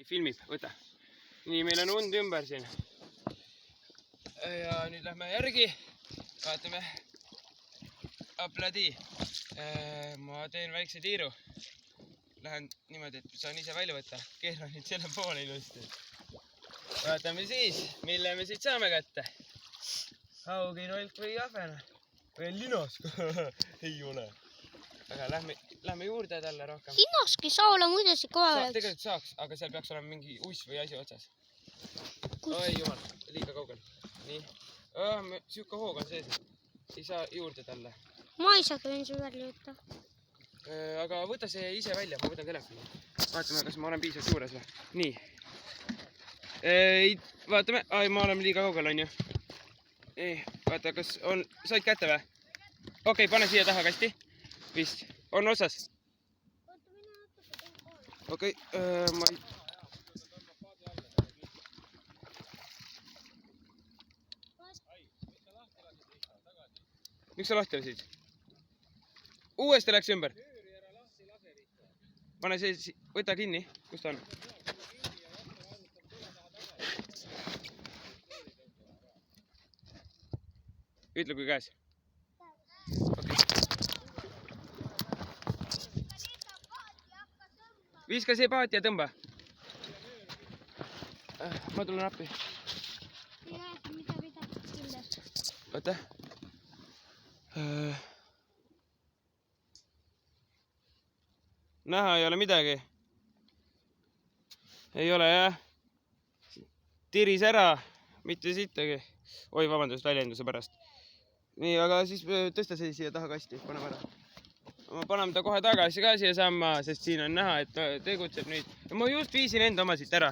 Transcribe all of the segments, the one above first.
filmib, võta. Nii, meil on und ümber siin. Ja nüüd lähme järgi. Vaatame. Apladi. Ma teen väikse tiiru. Lähen niimoodi, et saan ise välja võtta. Keeran nüüd selle poole ilusti. Vaatame siis, mille me siit saame kätte. Hauginolk või ahvena. Või linas. Ei ole. Aga lähme juurde talle rohkem. Linnaski saa olla muidu see kohe oleks. Tegelikult saaks, aga seal peaks olema mingi uss või asi otsas. Oi jumal, liiga kaugel. Nii. Siuke hoog on sees. Ei saa juurde talle. Ma ei saa võin su välja võtta. Aga võta see ise välja, ma võtan telefoni. Vaatame, kas ma olen piisavalt juures või. Nii. Vaatame. Ai, ma olen liiga kaugel, on ju. Vaata, kas on... Said kätte või? Okei, pane siia taha kasti. Vist. On osas? Okei, ma ei... Miks sa lahti lasid? Uuesti läks ümber. Pane see, võta kinni. Kus ta on? Ütle, kui käes. Viska see paat ja tõmba. Ma tulen appi. Oota. Näha ei ole midagi. Ei ole jah. Tiris ära. Mitte sittagi. Oi, vabandust väljenduse pärast. Nii, aga siis tõsta see siia taha kasti. Paneme ära. Ma panen ta kohe tagasi ka siia samma, sest siin on näha, et ta tegutseb nüüd. Ja ma just viisin enda oma siit ära.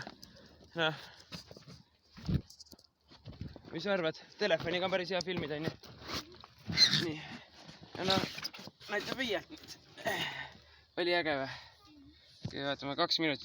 Mis sa arvad? Telefoniga on päris hea filmida, on ju? Nii. Ja no, näitab viielt nüüd. Oli äge või? Vaatame 2 minutit.